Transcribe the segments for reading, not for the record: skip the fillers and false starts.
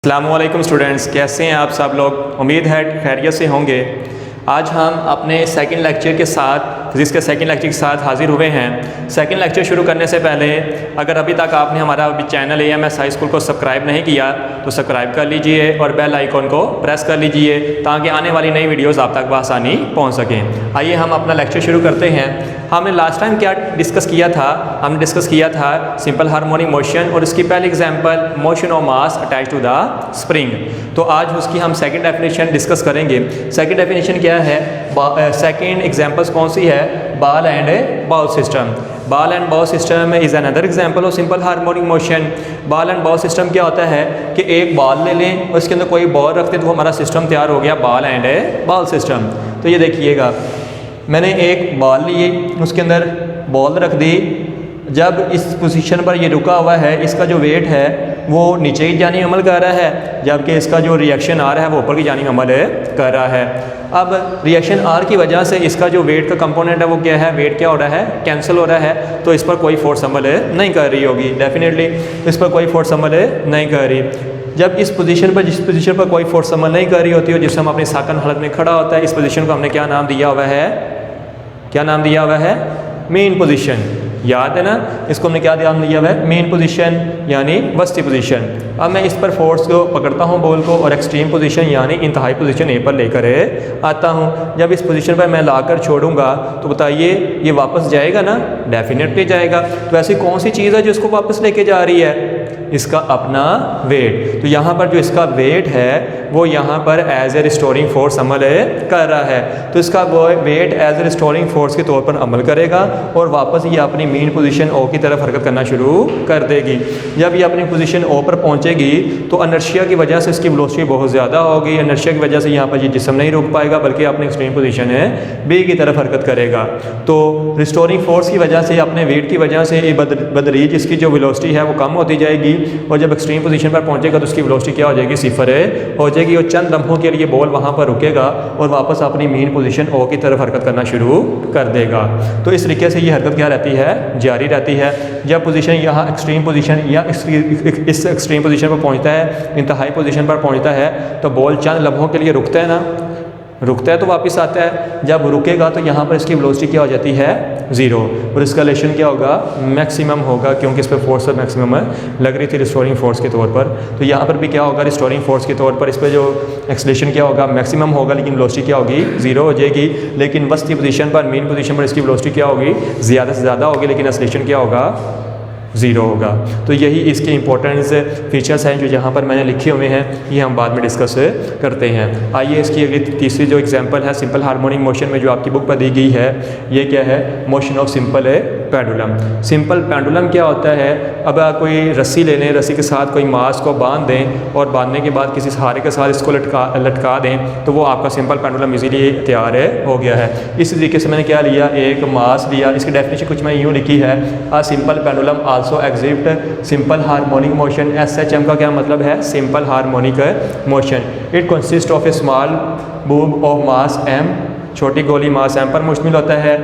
अस्सलामुअलैकुम स्टूडेंट्स, कैसे हैं आप सब लोग। उम्मीद है खैरियत से होंगे। आज हम अपने सेकंड लेक्चर के साथ फिज़िक्स के सेकंड लेक्चर के साथ हाजिर हुए हैं। सेकंड लेक्चर शुरू करने से पहले अगर अभी तक आपने हमारा अभी चैनल AMS हाई स्कूल को सब्सक्राइब नहीं किया तो सब्सक्राइब कर लीजिए और बेल आइकॉन को प्रेस कर लीजिए ताकि आने वाली नई वीडियोज़ आप तक बआसानी पहुँच सकें। आइए हम अपना लेक्चर शुरू करते हैं। हमने लास्ट टाइम क्या डिस्कस किया था? हमने डिस्कस किया था सिंपल हार्मोनिक मोशन और इसकी पहली example motion of mass attach to the spring. तो आज उसकी हम सेकंड डेफिनेशन डिस्कस करेंगे। सेकंड डेफिनेशन क्या है? सेकंड एग्जांपल्स कौन सी है? Ball and bowl system. Ball and bowl system is another example of simple harmonic motion. Ball and bowl system क्या होता है कि एक बॉल ले लें और इसके अंदर कोई बॉल रखते हैं तो हमारा सिस्टम तैयार हो गया बॉल एंड बाउल सिस्टम। तो ये देखिएगा, मैंने एक बॉल ली, उसके अंदर बॉल रख दी। जब इस पोजीशन पर ये रुका हुआ है, इसका जो वेट है वो नीचे की जानिब अमल कर रहा है, जबकि इसका जो रिएक्शन आर है वो ऊपर की जानिब अमल कर रहा है। अब रिएक्शन आर की वजह से इसका जो वेट का कंपोनेंट है वो क्या है? वेट क्या हो रहा है? कैंसिल हो रहा है। तो इस पर कोई फोर्स अमल नहीं कर रही होगी, डेफिनेटली इस पर कोई फोर्स अमल नहीं कर रही। जब इस पोजीशन पर कोई फोर्स अमल नहीं कर रही होती है, जिससे हम अपनी साकन हालत में खड़ा होता है, इस पोजीशन को हमने क्या नाम दिया हुआ है? क्या नाम दिया हुआ है? Main position. याद है ना? इसको हमने क्या नाम दिया हुआ है? मेन पोजीशन यानी वस्ती पोजीशन। अब मैं इस पर फोर्स को पकड़ता हूँ बॉल को और एक्सट्रीम पोजीशन यानी इंतहाई पोजीशन ए पर लेकर आता हूँ। जब इस पोजीशन पर मैं लाकर छोड़ूंगा तो बताइए ये वापस जाएगा ना? डेफिनेटली जाएगा। तो ऐसी कौन सी चीज़ है जो इसको वापस लेके जा रही है? इसका अपना वेट। तो यहाँ पर जो इसका वेट है वो यहाँ पर एज ए रिस्टोरिंग फोर्स अमल कर रहा है। तो इसका वो weight as a restoring force के तौर पर अमल करेगा और वापस ये अपनी मेन पोजीशन ओ की तरफ हरकत करना शुरू कर देगी। जब ये अपनी पोजीशन ओ पर पहुँचेगी तो इनर्शिया की वजह से इसकी वेलोसिटी बहुत ज़्यादा होगी। इनर्शिया की वजह से यहाँ पर ये जिस्म नहीं रुक पाएगा बल्कि अपनी एक्सट्रीम पोजीशन है बी की तरफ हरकत करेगा। तो रिस्टोरिंग फोर्स की वजह से, अपने वेट की वजह से ये बदरीज इसकी जो वेलोसिटी है वो कम होती जाएगी और जब एक्सट्रीम पोजीशन पर पहुंचेगा तो उसकी वेलोसिटी क्या हो जाएगी? सिफर हो जाएगी और चंद लम्हों के लिए बॉल वहां पर रुकेगा और वापस अपनी मेन पोजीशन ओ की तरफ हरकत करना शुरू कर देगा। तो इस तरीके से ये हरकत क्या रहती है? जारी रहती है। जब पोजीशन यहाँ एक्सट्रीम पोजीशन या इस एक्सट्रीम पोजीशन पर पहुँचता है, इंतहाई पोजीशन पर पहुँचता है, तो बॉल चंद लम्हों के लिए रुकता है ना? रुकता है तो वापस आता है। जब रुकेगा तो यहाँ पर इसकी वेलोसिटी क्या हो जाती है? ज़ीरो। और इसका रिलेशन क्या होगा? मैक्सिमम होगा, क्योंकि इस पर फोर्स मैक्सिमम लग रही थी रिस्टोरिंग फोर्स के तौर पर। तो यहाँ पर भी क्या होगा? रिस्टोरिंग फोर्स के तौर पर इस पर जो एक्सलेशन क्या होगा? मैक्सिमम होगा, लेकिन वेलोसिटी क्या होगी? ज़ीरो हो जाएगी। लेकिन वस्ती पोजीशन पर, मेन पोजीशन पर इसकी वेलोसिटी क्या होगी? ज़्यादा से ज़्यादा होगी, लेकिन एक्सलेशन क्या होगा? ज़ीरो होगा। तो यही इसके इंपॉर्टेंस फीचर्स हैं जो यहाँ पर मैंने लिखे हुए हैं, ये हम बाद में डिस्कस करते हैं। आइए इसकी अगली तीसरी जो एग्जांपल है सिंपल हार्मोनिक मोशन में जो आपकी बुक पर दी गई है, ये क्या है? Motion of simple pendulum. Simple pendulum क्या होता है? अब आप कोई रस्सी ले लें, रस्सी के साथ कोई मास को बांध दें और बांधने के बाद किसी सहारे के साथ इसको लटका दें तो वो आपका सिंपल पेंडुलम इजीली तैयार हो गया है। इस तरीके से मैंने क्या लिया? एक मास लिया। इसकी डेफिनेशन कुछ मैं यूँ लिखी है, a simple pendulum also exhibit simple harmonic motion. SHM का क्या मतलब है? Simple harmonic motion. It consist of A small boob of mass m, छोटी गोली मास m पर मुश्तमिल होता है,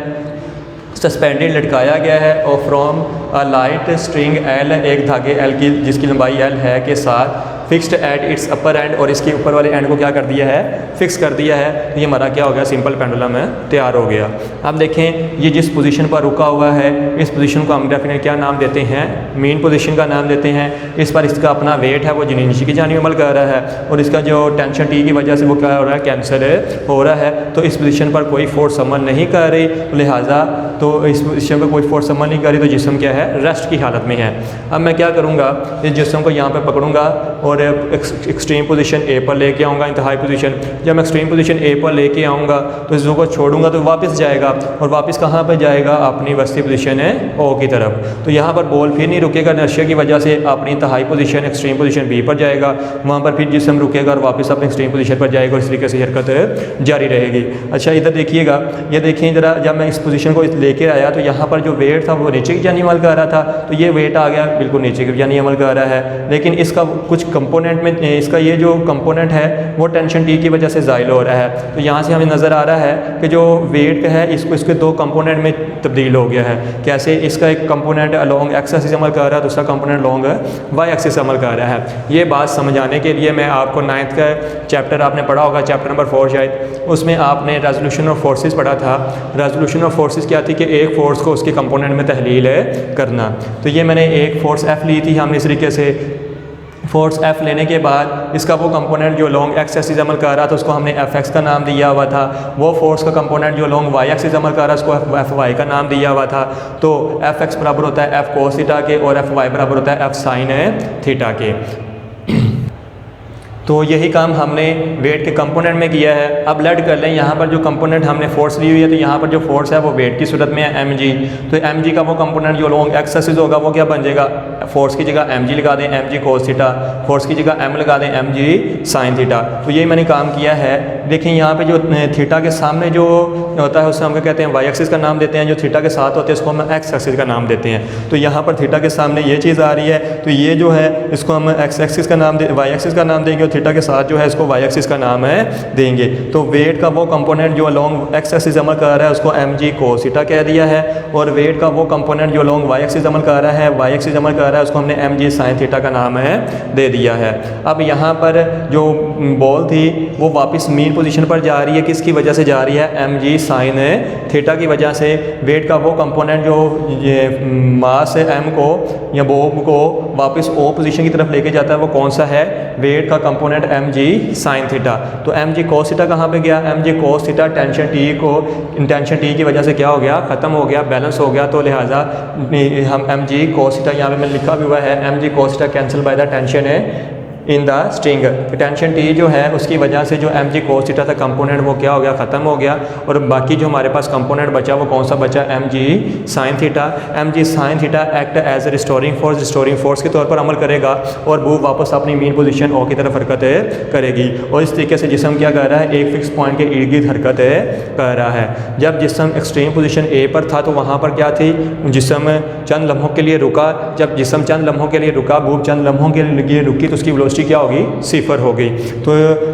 सस्पेंडेड लटकाया गया है, और from a light string L, एक धागे L की जिसकी लंबाई L है के साथ, fixed at its upper and, और इसके ऊपर वाले एंड को क्या कर दिया है? फिक्स कर दिया है। ये हमारा क्या हो गया? सिंपल पेंडुलम है तैयार हो गया। अब देखें ये जिस पोजीशन पर रुका हुआ है, इस पोजीशन को हम डेफिनेटली क्या नाम देते हैं? मेन पोजीशन का नाम देते हैं। इस पर इसका अपना वेट है वो नीचे की जानिब अमल कर रहा है और इसका जो टेंशन T की वजह से वो क्या हो रहा है? कैंसिल हो रहा है। तो इस पोजीशन पर कोई फोर्स अमल नहीं कर रही, तो लिहाजा तो इस पोजीशन पर कोई फोर्स अमल नहीं कर रही, तो जिस्म क्या है? रेस्ट की हालत में है। अब मैं क्या करूँगा? इस जिस्म को यहाँ पर पकड़ूंगा और एक्सट्रीम पोजीशन ए पर लेके आऊँगा, इंतहाई पोजीशन। जब मैं एक्सट्रीम पोजीशन ए पर लेके आऊँगा तो इसको छोड़ूंगा तो वापस जाएगा, और वापस कहाँ पर जाएगा? अपनी वस्ती पोजीशन है ओ की तरफ। तो यहाँ पर बॉल फिर नहीं रुकेगा, इनर्शिया की वजह से अपनी इंतहाई पोजीशन एक्सट्रीम पोजीशन बी पर जाएगा, वहाँ पर फिर जिस्म रुकेगा और वापस अपनी एक्सट्रीम पोजीशन पर जाएगा और इस तरीके से हरकत जारी रहेगी। अच्छा इधर देखिएगा, ये देखिए ज़रा, जब मैं इस पोजीशन को लेकर आया तो यहाँ पर जो वेट था वो नीचे की जानी अमल कर रहा था, तो ये वेट आ गया बिल्कुल नीचे की जानी अमल कर रहा है। लेकिन इसका कुछ कंपोनेंट में, इसका ये जो कंपोनेंट है वो टेंशन टी की वजह से ज़ाइल हो रहा है। तो यहाँ से हमें नज़र आ रहा है कि जो वेट है इसको इसके दो कंपोनेंट में तब्दील हो गया है। कैसे? इसका एक कंपोनेंट अलॉन्ग एक्स एक्सिस अमल कर रहा है, दूसरा कंपोनेंट अलॉन्ग वाई एक्सिस अमल कर रहा है। ये बात समझाने के लिए मैं आपको 9th का चैप्टर आपने पढ़ा होगा, चैप्टर नंबर 4 शायद, उसमें आपने रेजोल्यूशन ऑफ फोर्सेस पढ़ा था। रेजोल्यूशन ऑफ फोर्सेस क्या थी कि एक फ़ोर्स को उसके कंपोनेंट में तहलील करना। तो ये मैंने एक फ़ोर्स F ली थी हमने इस तरीके से। फोर्स F लेने के बाद इसका वो कंपोनेंट जो लॉन्ग एक्स एक्सिस अमल कर रहा था उसको हमने Fx का नाम दिया हुआ था। वो फोर्स का कंपोनेंट जो लॉन्ग वाई एक्सिस अमल कर रहा है उसको Fy का नाम दिया हुआ था। तो Fx बराबर होता है F cos थीटा के और Fy बराबर होता है F sin थीटा के। तो यही काम हमने वेट के कंपोनेंट में किया है। अब लेट कर लें, यहाँ पर जो कंपोनेंट हमने फोर्स ली हुई है, तो यहाँ पर जो फोर्स है वो वेट की सूरत में है mg। तो mg का वो कंपोनेंट जो लॉन्ग एक्स एक्सिस होगा वो क्या बन जाएगा? फोर्स की जगह mg लगा दें, mg cos थीटा, फोर्स की जगह m लगा दें, mg sin थीटा। तो ये मैंने काम किया है। देखें यहाँ पे जो थीटा के सामने जो होता है उससे हम क्या कहते हैं? वाई एक्सिस का नाम देते हैं। जो थीटा के साथ होते हैं उसको हम एक्स एक्सिस का नाम देते हैं। तो यहाँ पर थीटा के सामने ये चीज़ आ रही है, तो ये जो है इसको हम एक्स एक्सिस का नाम वाई एक्सिस का नाम देंगे, थीटा के साथ जो है इसको वाई एक्सिस का नाम है देंगे। तो वेट का वो कंपोनेंट जो लॉन्ग एक्स एक्सिस अमल कर रहा है उसको mg cos थीटा कह दिया है, और वेट का वो कंपोनेंट जो लॉन्ग वाई एक्सिस अमल कर रहा है, वाई एक्सिस अमल कर रहा है, उसको हमने mg sin थीटा का नाम है दे दिया है। अब यहाँ पर जो बॉल थी वो वापस मीन पोजीशन पर जा रही है। किसकी वजह से जा रही है? mg sin थीटा की वजह से। वेट का वो कंपोनेंट जो मास है m को या बॉब को वापस ओ पोजीशन की तरफ लेके जाता है, वो कौन सा है? वेट का कंपोनेंट mg sin थीटा। तो mg cos थीटा कहाँ पे गया? mg cos theta tension T की वजह से क्या हो गया? ख़त्म हो गया, बैलेंस हो गया। तो लिहाजा हम mg cos थीटा, यहाँ पे मैंने लिखा भी हुआ है mg cos theta cancel by the tension है in the string. Tension T जो है उसकी वजह से जो mg cos थीटा था कंपोनेंट वो क्या हो गया? ख़त्म हो गया। और बाकी जो हमारे पास कंपोनेंट बचा वो कौन सा बचा? mg sin theta. mg sin theta act as a restoring force के तौर पर अमल करेगा और वो वापस अपनी मीन पोजीशन ओ की तरफ हरकत करेगी। और इस तरीके से जिस्म क्या कर रहा है? एक फिक्स पॉइंट के इर्द गिर्द हरकत कर रहा है। जब जिस्म एक्सट्रीम पोजीशन ए पर था तो वहाँ पर क्या थी? जिस्म चंद लम्हों के लिए रुका। जब जिस्म चंद लम्हों के लिए रुका, बूब चंद लम्हों के लिए रुकी, तो उसकी वेलोसिटी क्या होगी? 0 हो गई। तो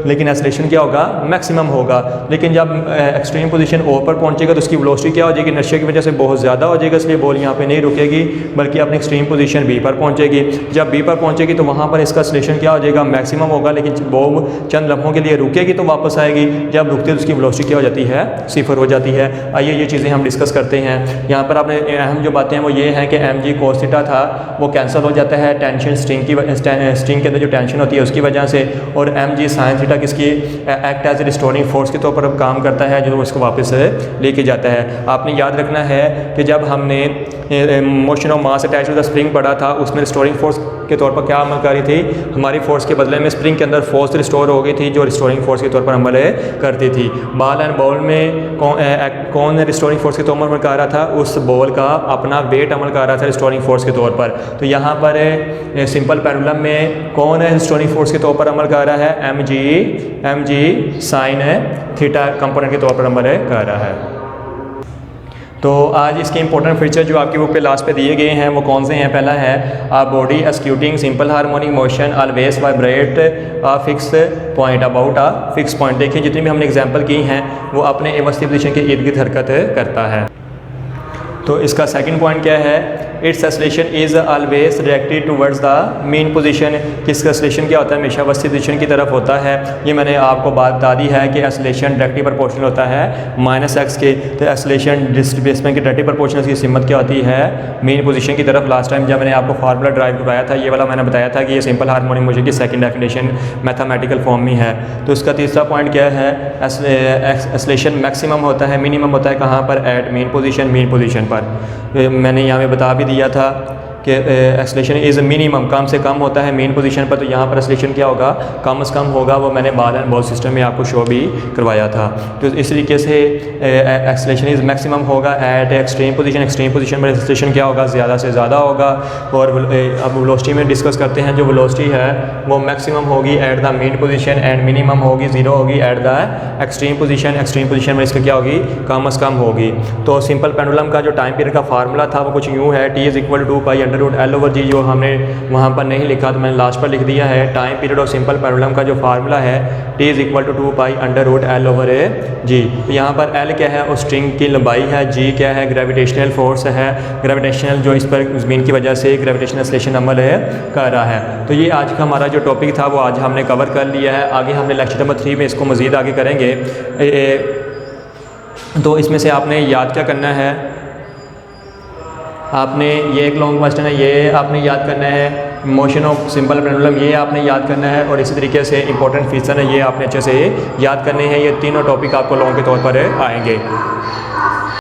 लेकिन एक्सेलरेशन क्या होगा? मैक्सिमम होगा। लेकिन जब एक्सट्रीम पोजीशन ओ पर पहुंचेगा तो उसकी वेलोसिटी क्या हो जाएगी? नशे की वजह से बहुत ज़्यादा हो जाएगा, इसलिए बॉल यहाँ पे नहीं रुकेगी बल्कि अपनी एक्सट्रीम पोजीशन बी पर पहुंचेगी। जब बी पर पहुंचेगी तो वहाँ पर इसका एक्सेलरेशन क्या हो जाएगा? मैक्सिमम होगा। लेकिन बॉल चंद लम्हों के लिए रुकेगी तो वापस आएगी। जब रुकती है तो उसकी वेलोसिटी क्या हो जाती है? 0 हो जाती है। आइए ये चीज़ें हम डिस्कस करते हैं। यहाँ पर आपने अहम जो बातें हैं वो ये हैं कि mg cos थीटा था वो कैंसिल हो जाता है टेंशन स्ट्रिंग के अंदर जो टेंशन होती है उसकी वजह से, और mg sin थीटा किसकी? Act as a restoring force के तौर पर काम करता है जो उसको वापस लेके जाता है। आपने याद रखना है कि जब हमने motion of mass attach to the spring पढ़ा था उसमें रिस्टोरिंग फोर्स के तौर पर क्या अमल करी थी? हमारी फोर्स के बदले में स्प्रिंग के अंदर फोर्स रिस्टोर हो गई थी जो रिस्टोरिंग फोर्स के तौर पर अमल करती थी। बॉल एंड बॉल में कौन रिस्टोरिंग फोर्स के तौर पर कर रहा था? उस बॉल का अपना वेट अमल कर रहा था रिस्टोरिंग फोर्स के तौर पर। तो यहाँ पर सिंपल पेंडुलम में कौन है रिस्टोरिंग फोर्स के तौर पर अमल कर रहा है? mg sin थीटा कंपोनेंट के तौर पर अमल कर रहा है। तो आज इसके इंपॉर्टेंट फीचर जो आपकी बुक पे लास्ट पे दिए गए हैं वो कौन से हैं? पहला है a body executing simple harmonic motion always vibrate a fix point about a fix point. देखिए जितनी भी हमने एग्जांपल की हैं वो अपने अवस्थित पोजीशन के इर्द गिर्द हरकत करता है। तो इसका सेकंड पॉइंट क्या है? It's acceleration is always directed towards the mean position. किसका एक्सेलरेशन क्या होता है? हमेशा अवस्थित पोजीशन की तरफ होता है। ये मैंने आपको बात बता दी है कि एक्सेलरेशन डायरेक्टली प्रोपोर्शनल होता है -x के। तो एक्सेलरेशन डिस्प्लेसमेंट की डायरेक्टली प्रोपोर्शनल की सिमत क्या होती है? मीन पोजीशन की तरफ। लास्ट टाइम जब मैंने आपको फार्मूला ड्राइव करवाया था ये वाला मैंने बताया था कि ये सिंपल हार्मोनिक मोशन की सेकंड डेफिनेशन मैथमेटिकल फॉर्म में है। तो इसका तीसरा पॉइंट क्या है? एक्सेलरेशन मैक्सिमम होता है, मिनिमम होता है कहाँ पर? एट मीन पोजीशन पर। मैंने यहाँ पे बता भी दिया था कि एक्सेलरेशन इज़ मिनिमम, कम से कम होता है मेन पोजीशन पर, तो यहाँ पर एक्सेलरेशन क्या होगा, कम से कम होगा। वो मैंने बार एंड बॉल सिस्टम में आपको शो भी करवाया था। तो इस तरीके से एक्सेलरेशन इज़ मैक्सिमम होगा eight extreme position. Extreme position पर एक्सेलरेशन क्या होगा, ज़्यादा से ज़्यादा होगा। और अब वेलोसिटी में डिस्कस करते हैं। जो वेलोसिटी है वो मैक्सिमम होगी at the main position and minimum होगी, ज़ीरो होगी at the extreme position. Extreme position में इसका क्या होगी, कम से कम होगी। तो सिंपल पेंडुलम का जो टाइम पीरियड का फार्मूला था वो कुछ यूँ है, T = 2π√L/g। जो हमने वहाँ पर नहीं लिखा तो मैंने लास्ट पर लिख दिया है। टाइम पीरियड और सिंपल पेंडुलम का जो फार्मूला है T = 2π√L/g। यहाँ पर L क्या है, उस स्ट्रिंग की लंबाई है, G क्या है, ग्रेविटेशनल फोर्स है, ग्रेविटेशनल जो इस पर ज़मीन की वजह से ग्रेविटेशनल एक्सेलरेशन अमल है कर रहा है। तो ये आज का हमारा जो टॉपिक था वो आज हमने कवर कर लिया है। आगे हमने लेक्चर नंबर 3 में इसको मज़ीद आगे करेंगे। तो इसमें से आपने याद क्या करना है, आपने ये एक लॉन्ग क्वेश्चन है, ये आपने याद करना है। मोशन ऑफ सिंपल पेंडुलम ये आपने याद करना है। और इसी तरीके से इंपॉर्टेंट फीचर है, ये आपने अच्छे से याद करने हैं। ये तीनों टॉपिक आपको लॉन्ग के तौर पर आएंगे।